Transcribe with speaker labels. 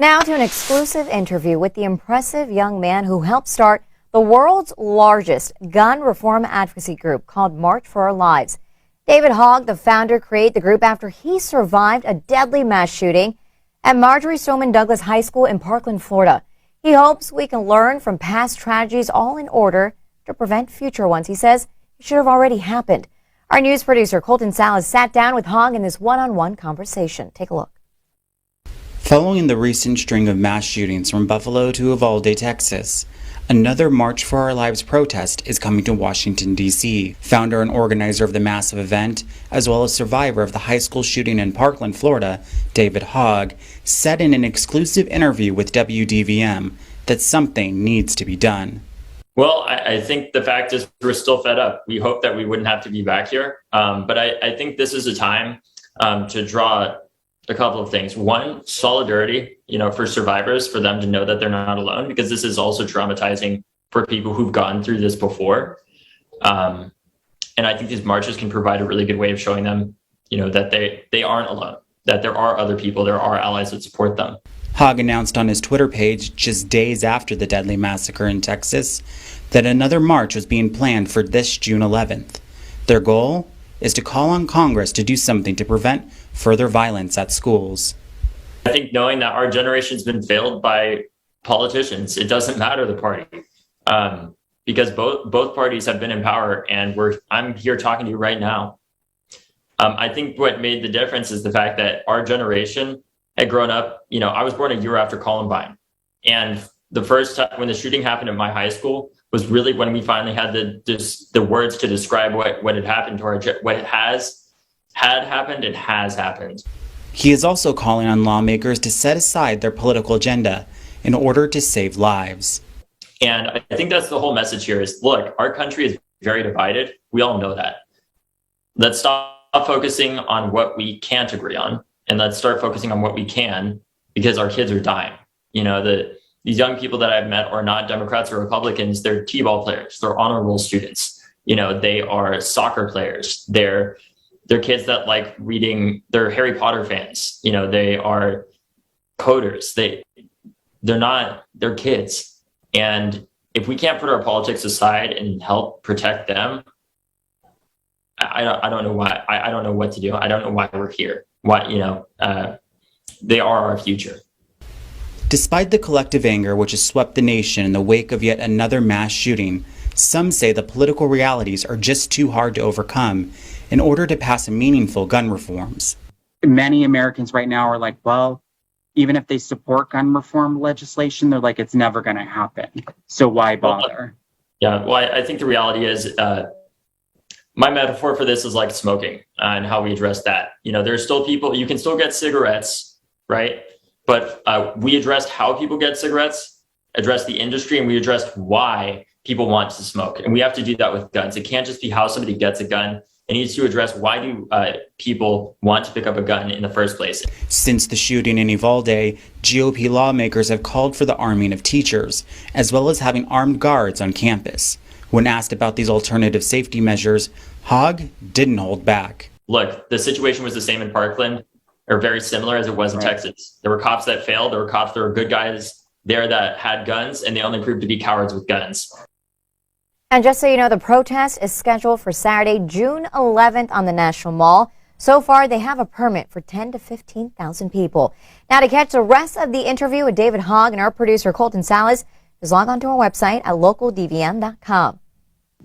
Speaker 1: Now to an exclusive interview with the impressive young man who helped start the world's largest gun reform advocacy group called March for Our Lives. David Hogg, the founder, created the group after he survived a deadly mass shooting at Marjorie Stoneman Douglas High School in Parkland, Florida. He hopes we can learn from past tragedies, all in order to prevent future ones. He says it should have already happened. Our news producer Colton Salas sat down with Hogg in this one-on-one conversation. Take a look.
Speaker 2: Following the recent string of mass shootings from Buffalo to Uvalde, Texas, another March for Our Lives protest is coming to Washington, D.C. Founder and organizer of the massive event, as well as survivor of the high school shooting in Parkland, Florida, David Hogg, said in an exclusive interview with WDVM that something needs to be done.
Speaker 3: Well, I think the fact is we're still fed up. We hope that we wouldn't have to be back here. But I think this is a time to draw a couple of things. One, solidarity, for survivors, for them to know that they're not alone, because this is also traumatizing for people who've gone through this before. And I think these marches can provide a really good way of showing them, that they aren't alone, that there are other people, there are allies that support them.
Speaker 2: Hogg announced on his Twitter page just days after the deadly massacre in Texas that another march was being planned for this June 11th. Their goal is to call on Congress to do something to prevent further violence at schools.
Speaker 3: I think knowing that our generation's been failed by politicians, it doesn't matter the party, because both parties have been in power, and I'm here talking to you right now. I think what made the difference is the fact that our generation had grown up. I was born a year after Columbine, and the first time when the shooting happened at my high school was really when we finally had the words to describe what had happened to what had happened and has happened.
Speaker 2: He is also calling on lawmakers to set aside their political agenda in order to save lives.
Speaker 3: And I think that's the whole message here is, look, our country is very divided. We all know that. Let's stop focusing on what we can't agree on, and let's start focusing on what we can, because our kids are dying. These young people that I've met are not Democrats or Republicans. They're T-ball players. They're honorable students. They are soccer players. They're kids that like reading. They're Harry Potter fans. They are coders. They're kids. And if we can't put our politics aside and help protect them, I don't know why. I don't know what to do. I don't know why we're here. They are our future.
Speaker 2: Despite the collective anger which has swept the nation in the wake of yet another mass shooting, some say the political realities are just too hard to overcome in order to pass meaningful gun reforms.
Speaker 4: Many Americans right now are like, well, even if they support gun reform legislation, they're like, it's never going to happen. So why bother?
Speaker 3: I think the reality is, my metaphor for this is like smoking and how we address that. There's still people, you can still get cigarettes, right? But we addressed how people get cigarettes, addressed the industry, and we addressed why people want to smoke. And we have to do that with guns. It can't just be how somebody gets a gun. It needs to address why do people want to pick up a gun in the first place.
Speaker 2: Since the shooting in Uvalde, GOP lawmakers have called for the arming of teachers, as well as having armed guards on campus. When asked about these alternative safety measures, Hogg didn't hold back.
Speaker 3: Look, the situation was the same in Parkland, or very similar as it was in Texas. There were cops that failed. There were cops that were good guys there that had guns, and they only proved to be cowards with guns.
Speaker 1: And just so you know, the protest is scheduled for Saturday, June 11th on the National Mall. So far, they have a permit for 10,000 to 15,000 people. Now, to catch the rest of the interview with David Hogg and our producer Colton Salas, just log on to our website at localdvm.com.